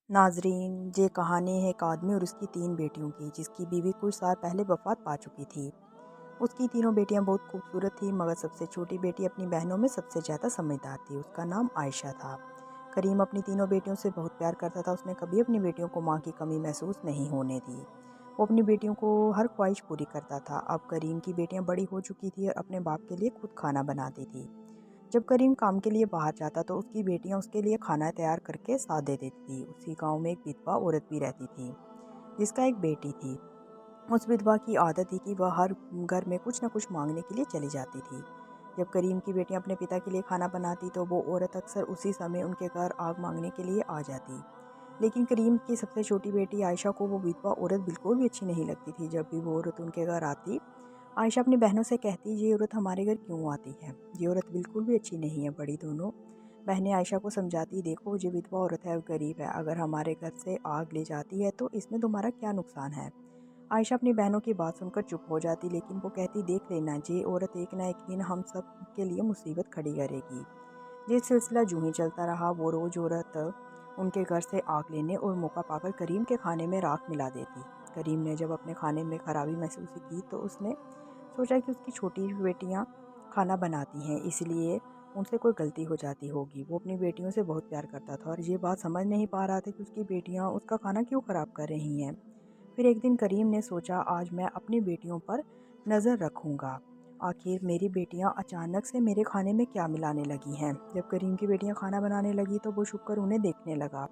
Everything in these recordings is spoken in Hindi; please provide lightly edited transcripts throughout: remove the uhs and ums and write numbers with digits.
नाजरीन, ये कहानी है एक आदमी और उसकी 3 बेटियों की, जिसकी बीवी कुछ साल पहले वफ़ात पा चुकी थी। उसकी तीनों बेटियां बहुत खूबसूरत थीं, मगर सबसे छोटी बेटी अपनी बहनों में सबसे ज़्यादा समझदार थी। उसका नाम आयशा था। करीम अपनी तीनों बेटियों से बहुत प्यार करता था। उसने कभी अपनी बेटियों को माँ की कमी महसूस नहीं होने दी। वो अपनी बेटियों को हर ख्वाहिश पूरी करता था। अब करीम की बेटियां बड़ी हो चुकी थी और अपने बाप के लिए खुद खाना बनाती थी। जब करीम काम के लिए बाहर जाता तो उसकी बेटियां उसके लिए खाना तैयार करके साथ दे देती थी। उसी गांव में एक विधवा औरत भी रहती थी, जिसका एक बेटी थी। उस विधवा की आदत थी कि वह हर घर में कुछ न कुछ मांगने के लिए चली जाती थी। जब करीम की बेटियां अपने पिता के लिए खाना बनाती तो वो औरत अक्सर उसी समय उनके घर आग मांगने के लिए आ जाती। लेकिन करीम की सबसे छोटी बेटी आयशा को वो विधवा औरत बिल्कुल भी अच्छी नहीं लगती थी। जब भी वो औरत उनके घर आती, आयशा अपनी बहनों से कहती, ये औरत हमारे घर क्यों आती है? ये औरत बिल्कुल भी अच्छी नहीं है। बड़ी दोनों बहनें आयशा को समझाती, देखो ये विधवा औरत है, गरीब है, अगर हमारे घर से आग ले जाती है तो इसमें तुम्हारा क्या नुकसान है? आयशा अपनी बहनों की बात सुनकर चुप हो जाती, लेकिन वो कहती, देख लेना, ये औरत एक ना एक दिन हम सब के लिए मुसीबत खड़ी करेगी। ये सिलसिला यूं ही चलता रहा। वो रोज औरत उनके घर से आग लेने और मौका पाकर करीम के खाने में राख मिला देती। करीम ने जब अपने खाने में खराबी महसूस की तो उसने सोचा कि उसकी छोटी बेटियां खाना बनाती हैं, इसलिए उनसे कोई गलती हो जाती होगी। वो अपनी बेटियों से बहुत प्यार करता था और ये बात समझ नहीं पा रहा था कि उसकी बेटियां उसका खाना क्यों खराब कर रही हैं। फिर एक दिन करीम ने सोचा, आज मैं अपनी बेटियों पर नज़र रखूंगा। आखिर मेरी बेटियां अचानक से मेरे खाने में क्या मिलाने लगी हैं। जब करीम की बेटियां खाना बनाने लगी तो वो छुपकर उन्हें देखने लगा।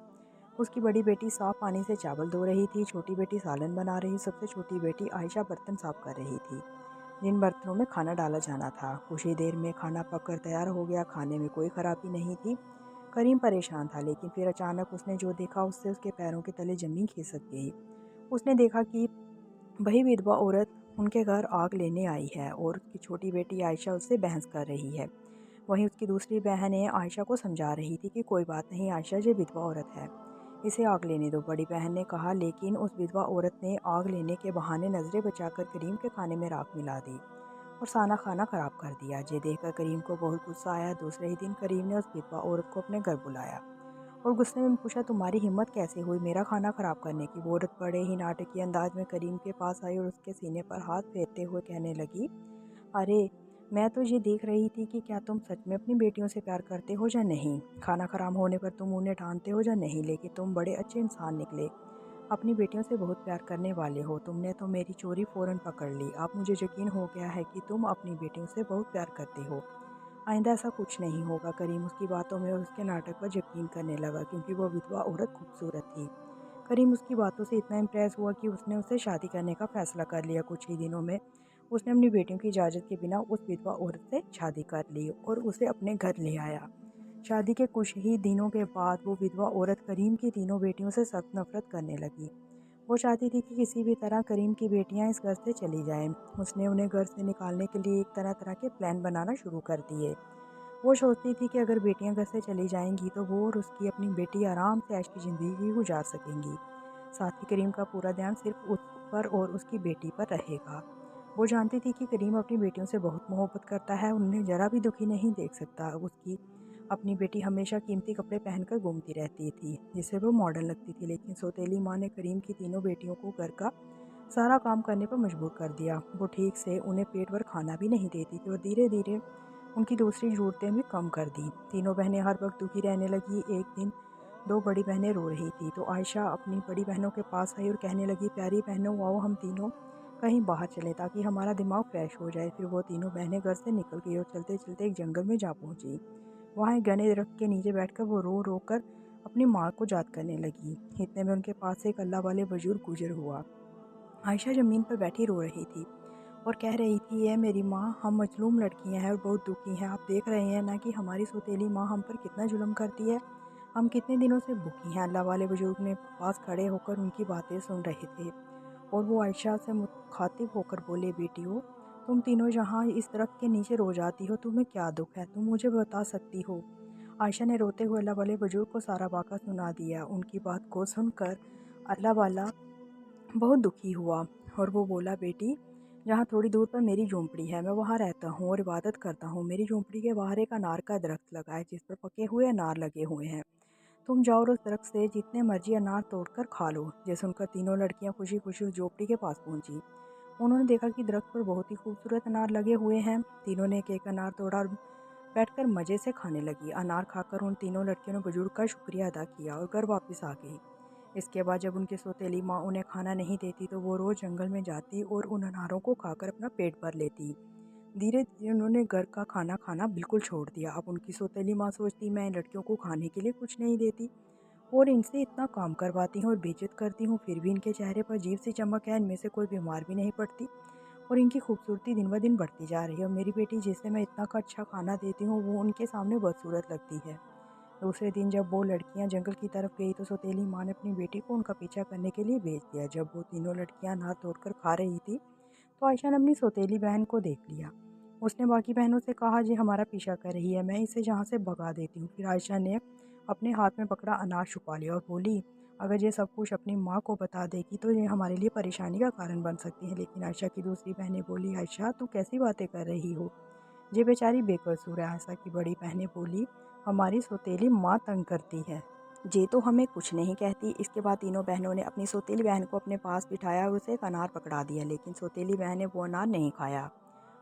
उसकी बड़ी बेटी साफ पानी से चावल धो रही थी, छोटी बेटी सालन बना रही, सबसे छोटी बेटी आयशा बर्तन साफ कर रही थी, जिन बर्तनों में खाना डाला जाना था। कुछ ही देर में खाना पककर तैयार हो गया। खाने में कोई खराबी नहीं थी। करीम परेशान था, लेकिन फिर अचानक उसने जो देखा उससे उसके पैरों के तले जमीन खिसक गई। उसने देखा कि वही विधवा औरत उनके घर आग लेने आई है और उसकी छोटी बेटी आयशा उससे बहस कर रही है। वहीं उसकी दूसरी बहनें आयशा को समझा रही थी कि कोई बात नहीं आयशा, ये विधवा औरत है, इसे आग लेने दो। बड़ी बहन ने कहा, लेकिन उस विधवा औरत ने आग लेने के बहाने नजरें बचाकर करीम के खाने में राख मिला दी और साना खाना खराब कर दिया। ये देखकर करीम को बहुत गुस्सा आया। दूसरे ही दिन करीम ने उस विधवा औरत को अपने घर बुलाया और गुस्से में पूछा, तुम्हारी हिम्मत कैसे हुई मेरा खाना खराब करने की? वो औरत बड़े ही नाटकीय अंदाज में करीम के पास आई और उसके सीने पर हाथ फेरते हुए कहने लगी, अरे, मैं तो ये देख रही थी कि क्या तुम सच में अपनी बेटियों से प्यार करते हो या नहीं। खाना खराब होने पर तुम उन्हें डांटते हो या नहीं, लेकिन तुम बड़े अच्छे इंसान निकले, अपनी बेटियों से बहुत प्यार करने वाले हो। तुमने तो मेरी चोरी फ़ौरन पकड़ ली। अब मुझे यकीन हो गया है कि तुम अपनी बेटियों से बहुत प्यार करते हो। आइंदा ऐसा कुछ नहीं होगा। करीम उसकी बातों में और उसके नाटक पर यकीन करने लगा, क्योंकि वह विधवा औरत खूबसूरत थी। करीम उसकी बातों से इतना इम्प्रेस हुआ कि उसने उससे शादी करने का फैसला कर लिया। कुछ ही दिनों में उसने अपनी बेटियों की इजाज़त के बिना उस विधवा औरत से शादी कर ली और उसे अपने घर ले आया। शादी के कुछ ही दिनों के बाद वो विधवा औरत करीम की तीनों बेटियों से सख्त नफरत करने लगी। वो चाहती थी कि किसी भी तरह करीम की बेटियां इस घर से चली जाएं। उसने उन्हें घर से निकालने के लिए एक तरह तरह के प्लान बनाना शुरू कर दिए। वो सोचती थी कि अगर बेटियां घर से चली जाएंगी तो वो और उसकी अपनी बेटी आराम से ऐश की ज़िंदगी गुजार सकेंगी। साथ ही करीम का पूरा ध्यान सिर्फ उस पर और उसकी बेटी पर रहेगा। वो जानती थी कि करीम अपनी बेटियों से बहुत मोहब्बत करता है, उन्हें ज़रा भी दुखी नहीं देख सकता। उसकी अपनी बेटी हमेशा कीमती कपड़े पहनकर घूमती रहती थी, जिससे वो मॉडर्न लगती थी। लेकिन सौतेली माँ ने करीम की तीनों बेटियों को घर का सारा काम करने पर मजबूर कर दिया। वो ठीक से उन्हें पेट भर खाना भी नहीं देती थी और धीरे धीरे उनकी दूसरी ज़रूरतें भी कम कर दी। तीनों बहनें हर वक्त दुखी रहने लगी। एक दिन दो बड़ी बहनें रो रही थी तो आयशा अपनी बड़ी बहनों के पास आई और कहने लगी, प्यारी बहनों, आओ हम तीनों कहीं बाहर चले ताकि हमारा दिमाग फ्रेश हो जाए। फिर वो तीनों बहनें घर से निकल गई और चलते चलते एक जंगल में जा पहुंची। वहाँ एक घने दरख्त के नीचे बैठकर वो रो रो कर अपनी माँ को याद करने लगी। इतने में उनके पास से एक अल्लाह वाले बुजुर्ग गुजर हुआ। आयशा ज़मीन पर बैठी रो रही थी और कह रही थी, ये मेरी माँ, हम मजलूम लड़कियां हैं और बहुत दुखी हैं। आप देख रहे हैं ना कि हमारी सौतेली माँ हम पर कितना जुल्म करती है। हम कितने दिनों से भूखी हैं। अल्लाह वाले बुजुर्ग ने पास खड़े होकर उनकी बातें सुन रहे थे और वो आयशा से मुखातिब होकर बोले, बेटियों, तुम तीनों यहाँ इस दरख्त के नीचे रो जाती हो, तुम्हें क्या दुख है, तुम मुझे बता सकती हो? आयशा ने रोते हुए अल्लाह वाले बुजुर्ग को सारा वाक़ा सुना दिया। उनकी बात को सुनकर अल्लाह वाला बहुत दुखी हुआ और वो बोला, बेटी, जहाँ थोड़ी दूर पर मेरी झोंपड़ी है, मैं वहाँ रहता हूँ और इबादत करता हूँ। मेरी झोंपड़ी के बाहर एक अनार का दरख्त लगा है जिस पर पके हुए अनार लगे हुए हैं। तुम जाओ और उस दरख्त से जितने मर्जी अनार तोड़कर खा लो। ये सुनकर तीनों लड़कियां खुशी खुशी उस झोपड़ी के पास पहुंची। उन्होंने देखा कि दरख्त पर बहुत ही खूबसूरत अनार लगे हुए हैं। तीनों ने एक एक अनार तोड़ा और बैठकर मजे से खाने लगी। अनार खाकर उन तीनों लड़कियों ने बुजुर्ग का शुक्रिया अदा किया और घर वापस आ गई। इसके बाद जब उनकी सौतेली माँ उन्हें खाना नहीं देती तो वो रोज जंगल में जाती और उन अनारों को खाकर अपना पेट भर लेती। धीरे धीरे उन्होंने घर का खाना खाना बिल्कुल छोड़ दिया। अब उनकी सौतेली माँ सोचती, मैं इन लड़कियों को खाने के लिए कुछ नहीं देती और इनसे इतना काम करवाती हूँ और बेइज्जत करती हूँ, फिर भी इनके चेहरे पर अजीब सी चमक है। इनमें से कोई बीमार भी नहीं पड़ती और इनकी खूबसूरती दिन ब दिन बढ़ती जा रही है। और मेरी बेटी जिसे मैं इतना का अच्छा खाना देती हूँ वो उनके सामने बदसूरत लगती है। दूसरे दिन जब वो लड़कियां जंगल की तरफ गई तो सौतेली माँ ने अपनी बेटी को उनका पीछा करने के लिए भेज दिया। जब वो तीनों लड़कियां अनार तोड़कर खा रही थी तो आयशा ने अपनी सौतेली बहन को देख लिया। उसने बाकी बहनों से कहा, जी हमारा पीछा कर रही है, मैं इसे जहाँ से भगा देती हूँ। फिर आयशा ने अपने हाथ में पकड़ा अनार छुपा लिया और बोली, अगर ये सब कुछ अपनी माँ को बता देगी तो ये हमारे लिए परेशानी का कारण बन सकती है। लेकिन आयशा की दूसरी बहनें बोली, आयशा तू कैसी बातें कर रही हो, ये बेचारी बेकसूर है। आयशा की बड़ी बहनें बोली, हमारी सौतेली माँ तंग करती है, ये तो हमें कुछ नहीं कहती। इसके बाद तीनों बहनों ने अपनी सौतेली बहन को अपने पास बिठाया और उसे एक अनार पकड़ा दिया। लेकिन सौतेली बहन ने वो अनार नहीं खाया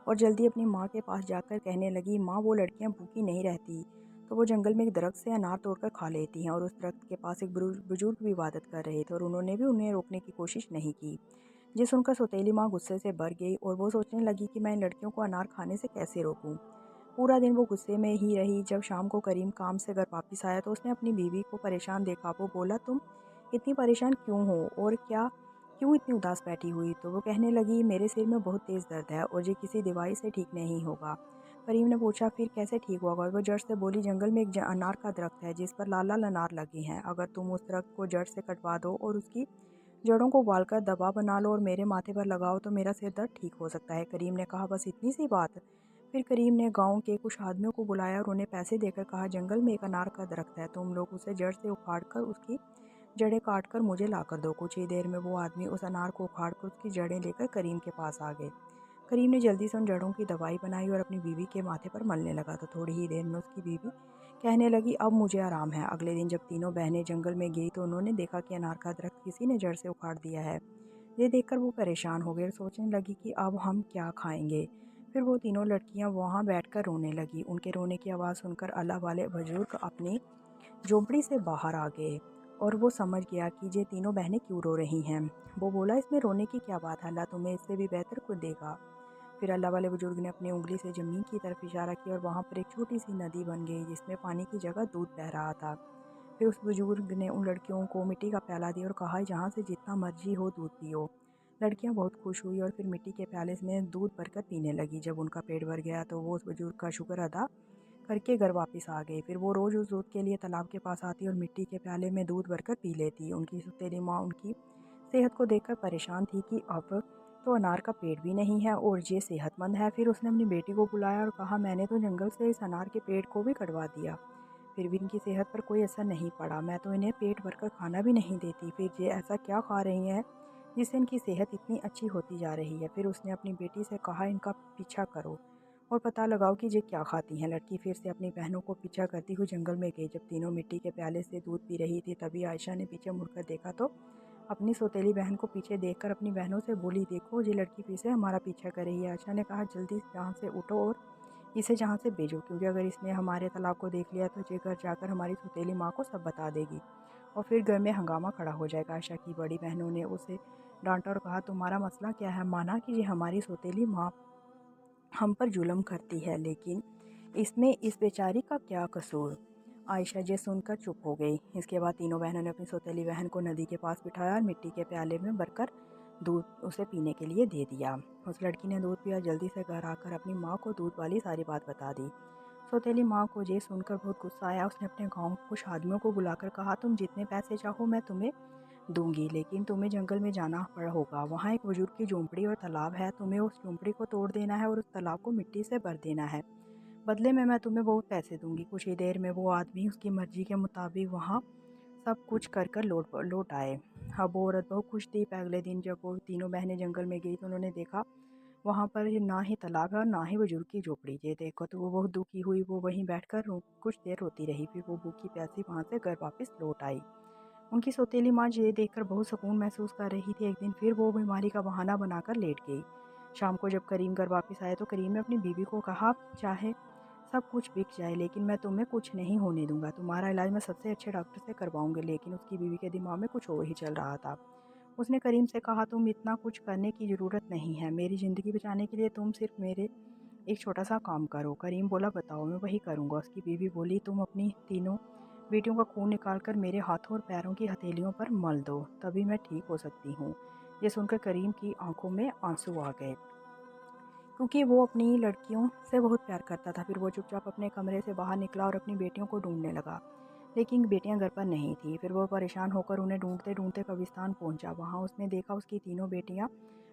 और जल्दी अपनी माँ के पास जाकर कहने लगी, माँ वो लड़कियाँ भूखी नहीं रहती तो वो जंगल में एक दरख्त से अनार तोड़कर खा लेती हैं। और उस दरख्त के पास एक बुजुर्ग भी इबादत कर रहे थे और उन्होंने भी उन्हें रोकने की कोशिश नहीं की। ये सुनकर सौतेली माँ गुस्से से भर गई और वो सोचने लगी कि मैं इन लड़कियों को अनार खाने से कैसे रोकूं। पूरा दिन वो गुस्से में ही रही। जब शाम को करीम काम से घर वापस आया तो उसने अपनी बीवी को परेशान देखा। वो बोला, तुम इतनी परेशान क्यों हो और क्यों इतनी उदास बैठी हुई? तो वो कहने लगी, मेरे सिर में बहुत तेज़ दर्द है और ये किसी दवाई से ठीक नहीं होगा। करीम ने पूछा, फिर कैसे ठीक होगा? और वो जड़ से बोली, जंगल में एक अनार का दरख्त है जिस पर लाल लाल अनार लगे हैं। अगर तुम उस दरख्त को जड़ से कटवा दो और उसकी जड़ों को उबालकर दवा बना लो और मेरे माथे पर लगाओ तो मेरा सिर दर्द ठीक हो सकता है। करीम ने कहा, बस इतनी सी बात? फिर करीम ने गांव के कुछ आदमियों को बुलाया और उन्हें पैसे देकर कहा, जंगल में एक अनार का दरख्त है, तुम लोग उसे जड़ से उखाड़कर उसकी जड़ें काटकर मुझे ला कर दो। कुछ ही देर में वो आदमी उस अनार को उखाड़कर उसकी जड़ें लेकर करीम के पास आ गए। करीम ने जल्दी से उन जड़ों की दवाई बनाई और अपनी बीवी के माथे पर मलने लगा तो थोड़ी ही देर में उसकी बीवी कहने लगी, अब मुझे आराम है। अगले दिन जब तीनों बहनें जंगल में गई तो उन्होंने देखा कि अनार का दरख्त किसी ने जड़ से उखाड़ दिया है। ये देखकर वो परेशान हो गई और सोचने लगी कि अब हम क्या खाएंगे। फिर वो तीनों लड़कियां वहाँ बैठकर रोने लगी। उनके रोने की आवाज़ सुनकर अल्लाह वाले बुजुर्ग अपनी झोंपड़ी से बाहर आ गए और वो समझ गया कि ये तीनों बहनें क्यों रो रही हैं। वो बोला, इसमें रोने की क्या बात है, अल्लाह तुम्हें इससे भी बेहतर को देगा। फिर अल्लाह वाले बुजुर्ग ने अपनी उंगली से ज़मीन की तरफ इशारा किया और वहाँ पर एक छोटी सी नदी बन गई जिसमें पानी की जगह दूध बह रहा था। फिर उस बुजुर्ग ने उन लड़कियों को मिट्टी का प्याला दिया और कहा, यहाँ से जितना मर्जी हो दूध पियो। लड़कियाँ बहुत खुश हुई और फिर मिट्टी के प्याले में दूध भरकर पीने लगी। जब उनका पेट भर गया तो वो उस बुजुर्ग का शुक्र अदा करके घर वापस आ गए। फिर वो रोज़ उस दूध के लिए तालाब के पास आती और मिट्टी के प्याले में दूध भरकर पी लेती। उनकी सौतेली माँ उनकी सेहत को देखकर परेशान थी कि अब तो अनार का पेड़ भी नहीं है और ये सेहतमंद है। फिर उसने अपनी बेटी को बुलाया और कहा, मैंने तो जंगल से इस अनार के पेड़ को भी कटवा दिया, फिर भी इनकी सेहत पर कोई असर नहीं पड़ा। मैं तो इन्हें पेट भरकर खाना भी नहीं देती, फिर ये ऐसा क्या खा रही हैं जिससे इनकी सेहत इतनी अच्छी होती जा रही है। फिर उसने अपनी बेटी से कहा, इनका पीछा करो और पता लगाओ कि ये क्या खाती हैं। लड़की फिर से अपनी बहनों को पीछा करती हुई जंगल में गई। जब तीनों मिट्टी के प्याले से दूध पी रही थी तभी आयशा ने पीछे मुड़कर देखा तो अपनी सौतेली बहन को पीछे देखकर अपनी बहनों से बोली, देखो ये लड़की फिर से हमारा पीछा कर रही है। आयशा ने कहा, जल्दी यहाँ से उठो और इसे जहाँ से भेजो, क्योंकि अगर इसने हमारे तालाब को देख लिया तो ये घर जाकर हमारी सौतेली माँ को सब बता देगी और फिर घर में हंगामा खड़ा हो जाएगा। आयशा की बड़ी बहनों ने उसे डांटा और कहा, तुम्हारा मसला क्या है? माना कि ये हमारी सौतेली माँ हम पर जुल्म करती है, लेकिन इसमें इस बेचारी का क्या कसूर? आयशा ये सुनकर चुप हो गई। इसके बाद तीनों बहनों ने अपनी सौतेली बहन को नदी के पास बिठाया और मिट्टी के प्याले में भरकर दूध उसे पीने के लिए दे दिया। उस लड़की ने दूध पिया, जल्दी से घर आकर अपनी माँ को दूध वाली सारी बात बता दी। सौतेली माँ को ये सुनकर बहुत गुस्सा आया। उसने अपने गाँव के कुछ आदमियों को बुलाकर कहा, तुम जितने पैसे चाहो मैं तुम्हें दूंगी, लेकिन तुम्हें जंगल में जाना पड़ा होगा। वहाँ एक बुजुर्ग की झोंपड़ी और तालाब है, तुम्हें उस झोंपड़ी को तोड़ देना है और उस तालाब को मिट्टी से भर देना है। बदले में मैं तुम्हें बहुत पैसे दूंगी। कुछ ही देर में वो आदमी उसकी मर्जी के मुताबिक वहाँ सब कुछ कर कर लौट आए। अब वो औरत बहुत खुश थी। अगले दिन जब वो तीनों बहनें जंगल में गई तो उन्होंने देखा वहाँ पर ना ही तालाब है और ना ही बुजुर्ग की झोपड़ी। ये देखो तो वो बहुत दुखी हुई, वो वहीं बैठकर कुछ देर रोती रही। फिर वो भूखी प्यासी वहाँ से घर वापस लौट आई। उनकी सौतेली माँ ये देखकर बहुत सुकून महसूस कर रही थी। एक दिन फिर वो बीमारी का बहाना बनाकर लेट गई। शाम को जब करीम घर वापस आया तो करीम ने अपनी बीवी को कहा, चाहे सब कुछ बिक जाए लेकिन मैं तुम्हें कुछ नहीं होने दूंगा। तुम्हारा इलाज मैं सबसे अच्छे डॉक्टर से करवाऊंगी। लेकिन उसकी बीवी के दिमाग में कुछ और ही चल रहा था। उसने करीम से कहा, तुम इतना कुछ करने की ज़रूरत नहीं है। मेरी ज़िंदगी बचाने के लिए तुम सिर्फ मेरे एक छोटा सा काम करो। करीम बोला, बताओ। मैं वही करूँगा। उसकी बीवी बोली, तुम अपनी तीनों बेटियों का खून निकालकर मेरे हाथों और पैरों की हथेलियों पर मल दो, तभी मैं ठीक हो सकती हूँ। ये सुनकर करीम की आंखों में आंसू आ गए, क्योंकि वो अपनी लड़कियों से बहुत प्यार करता था। फिर वो चुपचाप अपने कमरे से बाहर निकला और अपनी बेटियों को ढूंढने लगा, लेकिन बेटियां घर पर नहीं थी। फिर वो परेशान होकर उन्हें ढूंढते ढूंढते कब्रिस्तान पहुंचा। वहां उसने देखा उसकी तीनों बेटियां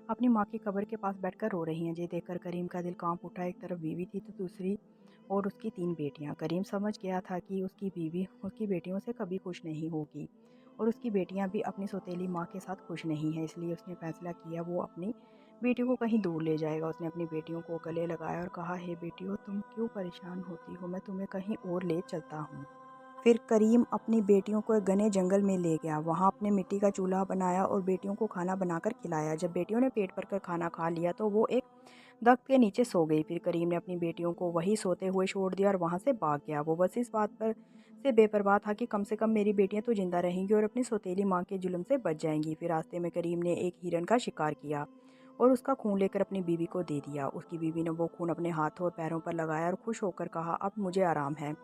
अपनी माँ की कब्र के पास बैठकर रो रही हैं। ये देखकर करीम का दिल कांप उठा। एक तरफ बीवी थी तो दूसरी और उसकी तीन बेटियां। करीम समझ गया था कि उसकी बीवी उसकी बेटियों से कभी खुश नहीं होगी और उसकी बेटियां भी अपनी सौतेली माँ के साथ खुश नहीं है। इसलिए उसने फैसला किया वो अपनी बेटी को कहीं दूर ले जाएगा। उसने अपनी बेटियों को गले लगाया और कहा, हे बेटियों, तुम क्यों परेशान होती हो? मैं तुम्हें कहीं और ले चलता हूँ। फिर करीम अपनी बेटियों को एक घने जंगल में ले गया। वहाँ अपने मिट्टी का चूल्हा बनाया और बेटियों को खाना बनाकर खिलाया। जब बेटियों ने पेट भरकर खाना खा लिया तो वो एक दरख्त के नीचे सो गई। फिर करीम ने अपनी बेटियों को वहीं सोते हुए छोड़ दिया और वहाँ से भाग गया। वो बस इस बात पर से बेपरवाह था कि कम से कम मेरी बेटियां तो जिंदा रहेंगी और अपनी सौतेली माँ के जुल्म से बच जाएंगी। फिर रास्ते में करीम ने एक हिरन का शिकार किया और उसका खून लेकर अपनी बीवी को दे दिया। उसकी बीवी ने वो खून अपने हाथों और पैरों पर लगाया और खुश होकर कहा, अब मुझे आराम है।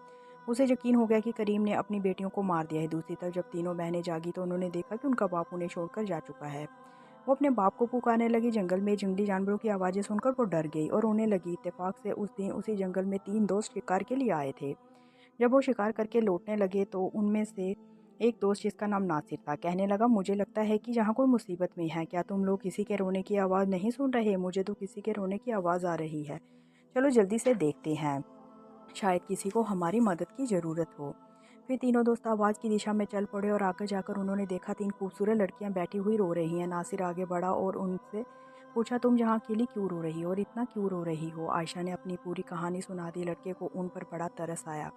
उसे यकीन हो गया कि करीम ने अपनी बेटियों को मार दिया है। दूसरी तरफ जब तीनों बहनें जागी तो उन्होंने देखा कि उनका बाप उन्हें छोड़कर जा चुका है। वो अपने बाप को पुकारने लगी। जंगल में जंगली जानवरों की आवाज़ें सुनकर वो डर गई और रोने लगी। इत्तेफाक से उस दिन उसी जंगल में तीन दोस्त शिकार के लिए आए थे। जब वो शिकार करके लौटने लगे तो उनमें से एक दोस्त, जिसका नाम नासिर था, कहने लगा, मुझे लगता है कि यहाँ कोई मुसीबत में है। क्या तुम लोग किसी के रोने की आवाज़ नहीं सुन रहे? मुझे तो किसी के रोने की आवाज़ आ रही है। चलो जल्दी से देखते हैं, शायद किसी को हमारी मदद की ज़रूरत हो। फिर तीनों दोस्त आवाज़ की दिशा में चल पड़े और आगे जाकर उन्होंने देखा तीन खूबसूरत लड़कियां बैठी हुई रो रही हैं। नासिर आगे बढ़ा और उनसे पूछा, तुम यहाँ अकेली क्यों रो रही हो और इतना क्यों रो रही हो? आयशा ने अपनी पूरी कहानी सुना दी। लड़के को उन पर बड़ा तरस आया।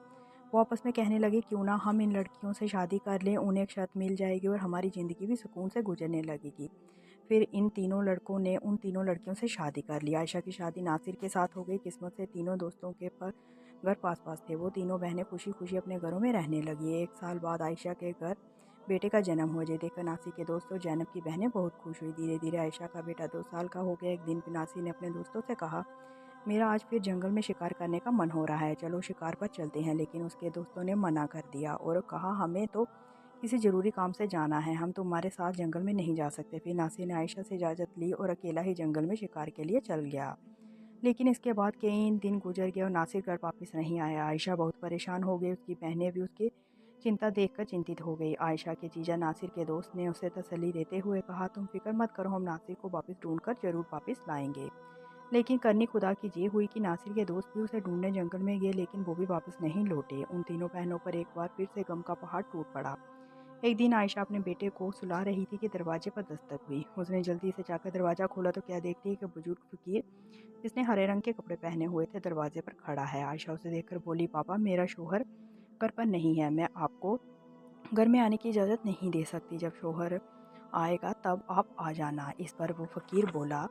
वो आपस में कहने लगे, क्यों ना हम इन लड़कियों से शादी कर लें, उन्हें एक शर्त मिल जाएगी और हमारी ज़िंदगी भी सुकून से गुजरने लगेगी। फिर इन तीनों लड़कों ने उन तीनों लड़कियों से शादी कर ली। आयशा की शादी नासिर के साथ हो गई। किस्मत से तीनों दोस्तों के पर घर पास पास थे। वो तीनों बहनें खुशी खुशी अपने घरों में रहने लगी। एक साल बाद आयशा के घर बेटे का जन्म हुआ। ये देखकर नासिर के दोस्तों जैनब की बहनें बहुत खुश हुई। धीरे धीरे आयशा का बेटा 2 साल का हो गया। एक दिन नासिर ने अपने दोस्तों से कहा, मेरा आज फिर जंगल में शिकार करने का मन हो रहा है, चलो शिकार पर चलते हैं। लेकिन उसके दोस्तों ने मना कर दिया और कहा, हमें तो किसी ज़रूरी काम से जाना है, हम तुम्हारे साथ जंगल में नहीं जा सकते। फिर नासिर ने आयशा से इजाज़त ली और अकेला ही जंगल में शिकार के लिए चल गया। लेकिन इसके बाद कई दिन गुजर गए और नासिर घर वापस नहीं आया। आयशा बहुत परेशान हो गई। उसकी बहनें भी उसकी चिंता देखकर चिंतित हो गई। आयशा के जीजा नासिर के दोस्त ने उसे तसल्ली देते हुए कहा, तुम फिक्र मत करो, हम नासिर को वापस ढूंढकर जरूर वापस लाएंगे। लेकिन करनी खुदा की ये हुई कि नासिर के दोस्त भी उसे ढूंढने जंगल में गए, लेकिन वो भी वापस नहीं लौटे। उन तीनों बहनों पर एक बार फिर से गम का पहाड़ टूट पड़ा। एक दिन आयशा अपने बेटे को सुला रही थी कि दरवाजे पर दस्तक हुई। उसने जल्दी से जाकर दरवाज़ा खोला तो क्या देखती है कि बुजुर्ग फकीर, जिसने हरे रंग के कपड़े पहने हुए थे, दरवाजे पर खड़ा है। आयशा उसे देखकर बोली, पापा, मेरा शोहर घर पर नहीं है, मैं आपको घर में आने की इजाज़त नहीं दे सकती। जब शोहर आएगा तब आप आ जाना। इस पर वो फ़कीर बोला,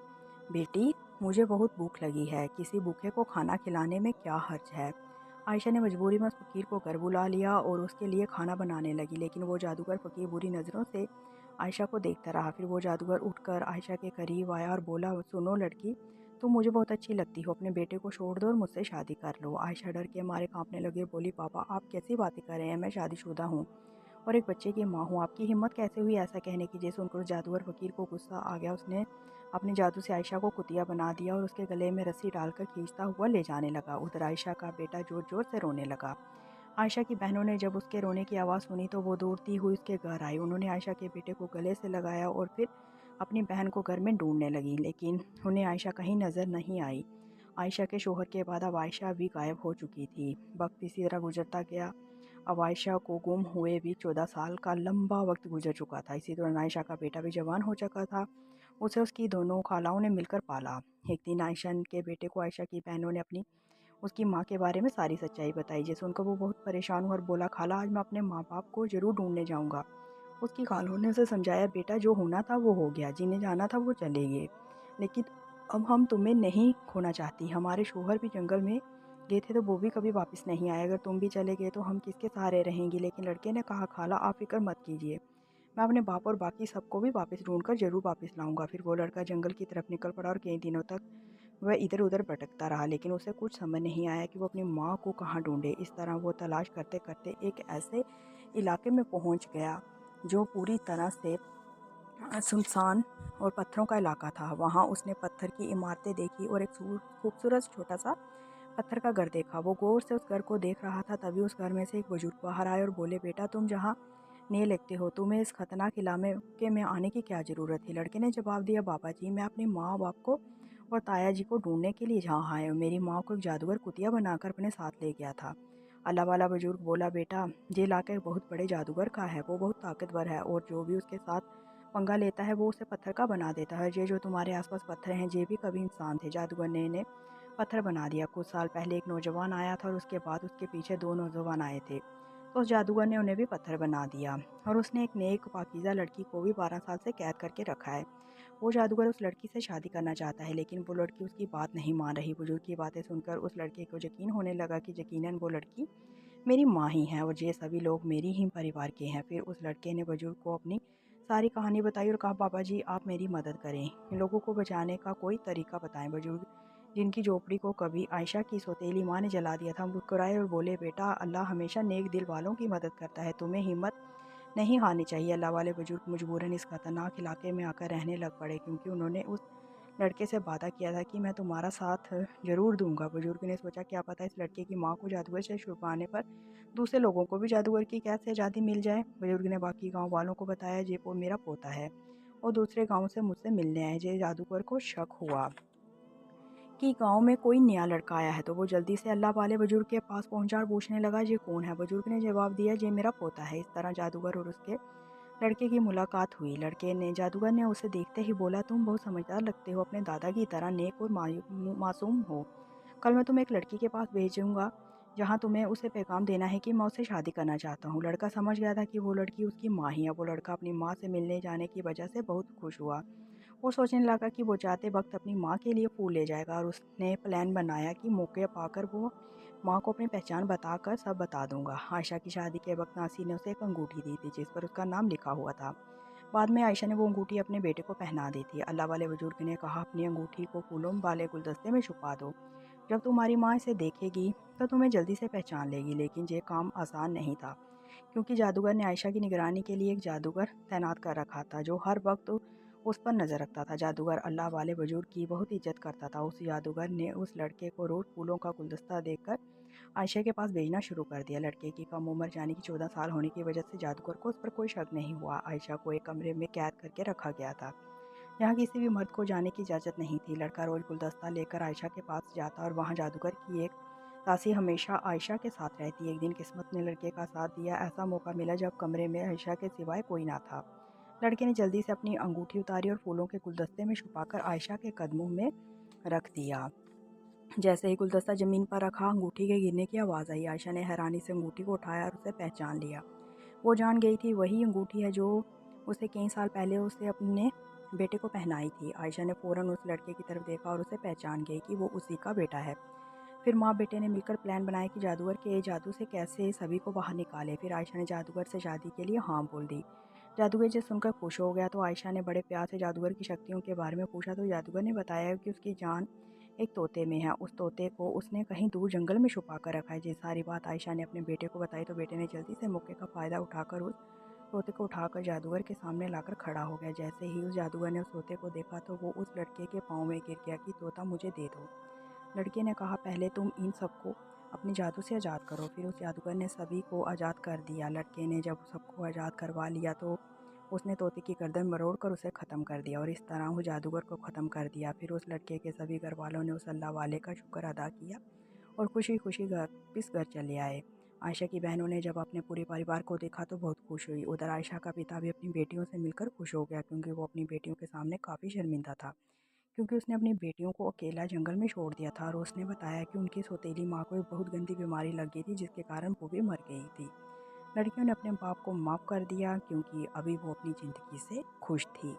बेटी, मुझे बहुत भूख लगी है, किसी भूखे को खाना खिलाने में क्या हर्ज है। आयशा ने मजबूरी में उस फ़कीर को घर बुला लिया और उसके लिए खाना बनाने लगी। लेकिन वो जादूगर फ़कीर बुरी नज़रों से आयशा को देखता रहा। फिर वो जादूगर उठकर आयशा के करीब आया और बोला, सुनो लड़की, तुम मुझे बहुत अच्छी लगती हो, अपने बेटे को छोड़ दो और मुझसे शादी कर लो। आयशा डर के मारे कांपने लगी और बोली, पापा, आप कैसी बातें कर रहे हैं? मैं शादीशुदा हूँ और एक बच्चे की माँ हूँ, आपकी हिम्मत कैसे हुई ऐसा कहने की? जैसे उनको जादूगर फ़कीर को गुस्सा आ गया। उसने अपने जादू से आयशा को कुतिया बना दिया और उसके गले में रस्सी डालकर खींचता हुआ ले जाने लगा। उधर आयशा का बेटा जोर जोर से रोने लगा। आयशा की बहनों ने जब उसके रोने की आवाज़ सुनी तो वो दौड़ती हुई उसके घर आई। उन्होंने आयशा के बेटे को गले से लगाया और फिर अपनी बहन को घर में ढूंढने लगी, लेकिन उन्हें आयशा कहीं नज़र नहीं आई। आयशा के शोहर के बाद अब आयशा भी गायब हो चुकी थी। वक्त इसी तरह गुजरता गया। अब आयशा को गुम हुए भी 14 साल का लंबा वक्त गुजर चुका था। इसी दौरान आयशा का बेटा भी जवान हो चुका था उसे उसकी दोनों खालाओं ने मिलकर पाला। एक दिन आयशा के बेटे को आयशा की बहनों ने उसकी माँ के बारे में सारी सच्चाई बताई, जिसे सुनकर वो बहुत परेशान हुआ और बोला, खाला आज मैं अपने माँ बाप को ज़रूर ढूँढने जाऊँगा। उसकी खालों ने उसे समझाया, बेटा जो होना था वो हो गया, जिन्हें जाना था वो चले गए, लेकिन अब हम तुम्हें नहीं खोना चाहती। हमारे शोहर भी जंगल में गए थे तो वो भी कभी वापस नहीं आए, अगर तुम भी चले गए तो हम किसके सहारे रहेंगे। लेकिन लड़के ने कहा, खाला आप फिक्र मत कीजिए, मैं अपने बाप और बाकी सबको भी वापस ढूंढकर ज़रूर वापस लाऊंगा। फिर वो लड़का जंगल की तरफ निकल पड़ा और कई दिनों तक वह इधर उधर भटकता रहा, लेकिन उसे कुछ समझ नहीं आया कि वो अपनी माँ को कहाँ ढूंढे। इस तरह वो तलाश करते करते एक ऐसे इलाके में पहुँच गया जो पूरी तरह से सुनसान और पत्थरों का इलाका था। वहाँ उसने पत्थर की इमारतें देखी और एक खूबसूरत छोटा सा पत्थर का घर देखा। वो गौर से उस घर को देख रहा था, तभी उस घर में से एक बुजुर्ग बाहर आए और बोले, बेटा तुम जहाँ ने लिखते हो, तुम्हें इस खतरनाक इलाके में आने की क्या ज़रूरत है। लड़के ने जवाब दिया, बाबा जी मैं अपने माँ बाप को और ताया जी को ढूंढने के लिए यहाँ आया हूँ। मेरी माँ को एक जादूगर कुतिया बनाकर अपने साथ ले गया था। अल्लाह वाला बुजुर्ग बोला, बेटा ये इलाका एक बहुत बड़े जादूगर का है, वो बहुत ताकतवर है और जो भी उसके साथ पंगा लेता है वो उसे पत्थर का बना देता है। ये जो तुम्हारे आसपास पत्थर हैं ये भी कभी इंसान थे, जादूगर ने इन्हें पत्थर बना दिया। कुछ साल पहले एक नौजवान आया था और उसके बाद उसके पीछे दो नौजवान आए थे, तो उस जादूगर ने उन्हें भी पत्थर बना दिया और उसने एक नेक पाकीज़ा लड़की को भी 12 साल से कैद करके रखा है। वो जादूगर उस लड़की से शादी करना चाहता है, लेकिन वो लड़की उसकी बात नहीं मान रही। बुजुर्ग की बातें सुनकर उस लड़के को यकीन होने लगा कि यकीनन वो लड़की मेरी माँ ही है और ये सभी लोग मेरी ही परिवार के हैं। फिर उस लड़के ने बुजुर्ग को अपनी सारी कहानी बताई और कहा, बाबा जी आप मेरी मदद करें, इन लोगों को बचाने का कोई तरीका बताएं। बुजुर्ग जिनकी झोपड़ी को कभी आयशा की सौतेली माँ ने जला दिया था, मुस्कुराए और बोले, बेटा अल्लाह हमेशा नेक दिल वालों की मदद करता है, तुम्हें हिम्मत नहीं हारनी चाहिए। अल्लाह वाले बुजुर्ग मजबूरन इस खतरनाक इलाके में आकर रहने लग पड़े, क्योंकि उन्होंने उस लड़के से वादा किया था कि मैं तुम्हारा साथ ज़रूर दूंगा। बुजुर्ग ने सोचा, क्या पता इस लड़के की माँ को जादूगर से छुड़वाने पर दूसरे लोगों को भी जादूगर की कैद से आज़ादी मिल जाए। बुजुर्ग ने बाकी गांव वालों को बताया, ये वो मेरा पोता है और दूसरे गांव से मुझसे मिलने आए। ये जादूगर को शक हुआ कि गांव में कोई नया लड़का आया है, तो वो जल्दी से अल्लाह वाले बुजुर्ग के पास पहुंचा और पूछने लगा, ये कौन है। बुजुर्ग ने जवाब दिया, ये मेरा पोता है। इस तरह जादूगर और उसके लड़के की मुलाकात हुई। लड़के ने जादूगर ने उसे देखते ही बोला, तुम बहुत समझदार लगते हो, अपने दादा की तरह नेक और मासूम हो। कल मैं तुम्हें एक लड़की के पास भेजूंगा, जहाँ तुम्हें उसे पैगाम देना है कि मैं उससे शादी करना चाहता हूँ। लड़का समझ गया था कि वो लड़की उसकी माँ ही है। वो लड़का अपनी माँ से मिलने जाने की वजह से बहुत खुश हुआ। वो सोचने लगा कि वो जाते वक्त अपनी माँ के लिए फूल ले जाएगा और उसने प्लान बनाया कि मौके पाकर वो माँ को अपनी पहचान बताकर सब बता दूंगा। आयशा की शादी के वक्त नासी ने उसे एक अंगूठी दी थी जिस पर उसका नाम लिखा हुआ था। बाद में आयशा ने वो अंगूठी अपने बेटे को पहना दी थी। अल्लाह वाले बुजुर्ग ने कहा, अपनी अंगूठी को फूलों वाले गुलदस्ते में छुपा दो, जब तुम्हारी माँ इसे देखेगी तो तुम्हें जल्दी से पहचान लेगी। लेकिन ये काम आसान नहीं था, क्योंकि जादूगर ने आयशा की निगरानी के लिए एक जादूगर तैनात कर रखा था जो हर वक्त उस पर नज़र रखता था। जादूगर अल्लाह वाले बुजुर्ग की बहुत इज्जत करता था। उस जादूगर ने उस लड़के को रोज़ फूलों का गुलदस्ता देकर आयशा के पास भेजना शुरू कर दिया। लड़के की कम उम्र यानी कि 14 साल होने की वजह से जादूगर को उस पर कोई शक नहीं हुआ। आयशा को एक कमरे में कैद करके रखा गया था, यहाँ किसी भी मर्द को जाने की इजाज़त नहीं थी। लड़का रोज़ गुलदस्ता लेकर आयशा के पास जाता और वहाँ जादूगर की एक दासी हमेशा आयशा के साथ रहती। एक दिन किस्मत ने लड़के का साथ दिया। ऐसा मौका मिला जब कमरे में आयशा के सिवाय कोई ना था। लड़के ने जल्दी से अपनी अंगूठी उतारी और फूलों के गुलदस्ते में छुपाकर आयशा के कदमों में रख दिया। जैसे ही गुलदस्ता ज़मीन पर रखा, अंगूठी के गिरने की आवाज़ आई। आयशा ने हैरानी से अंगूठी को उठाया और उसे पहचान लिया। वो जान गई थी वही अंगूठी है जो उसे कई साल पहले उसे अपने बेटे को पहनाई थी। आयशा ने फ़ौरन उस लड़के की तरफ देखा और उसे पहचान गई कि वो उसी का बेटा है। फिर माँ बेटे ने मिलकर प्लान बनाया कि जादूगर के जादू से कैसे सभी को बाहर निकाले। फिर आयशा ने जादूगर से शादी के लिए हाँ बोल दी। जादूगर जब सुनकर खुश हो गया तो आयशा ने बड़े प्यार से जादूगर की शक्तियों के बारे में पूछा, तो जादूगर ने बताया कि उसकी जान एक तोते में है। उस तोते को उसने कहीं दूर जंगल में छुपा कर रखा है। ये सारी बात आयशा ने अपने बेटे को बताई तो बेटे ने जल्दी से मौके का फ़ायदा उठाकर उस तोते को उठाकर जादूगर के सामने लाकर खड़ा हो गया। जैसे ही उस जादूगर ने उस तोते को देखा तो वो उस लड़के के पाँव में गिर गया कि तोता मुझे दे दो। लड़के ने कहा, पहले तुम इन सबको अपने जादू से आज़ाद करो। फिर उस जादूगर ने सभी को आज़ाद कर दिया। लड़के ने जब सबको आज़ाद करवा लिया तो उसने तोते की गर्दन मरोड़ कर उसे ख़त्म कर दिया और इस तरह वो जादूगर को ख़त्म कर दिया। फिर उस लड़के के सभी घर वालों ने उस अल्लाह वाले का शुक्र अदा किया और खुशी खुशी वापस घर चले आए। आयशा की बहनों ने जब अपने पूरे परिवार को देखा तो बहुत खुश हुई। उधर आयशा का पिता भी अपनी बेटियों से मिलकर खुश हो गया, क्योंकि वो अपनी बेटियों के सामने काफ़ी शर्मिंदा था, क्योंकि उसने अपनी बेटियों को अकेला जंगल में छोड़ दिया था और उसने बताया कि उनकी सौतेली माँ को एक बहुत गंदी बीमारी लग गई थी, जिसके कारण वो भी मर गई थी। लड़कियों ने अपने बाप को माफ़ कर दिया, क्योंकि अभी वो अपनी ज़िंदगी से खुश थी।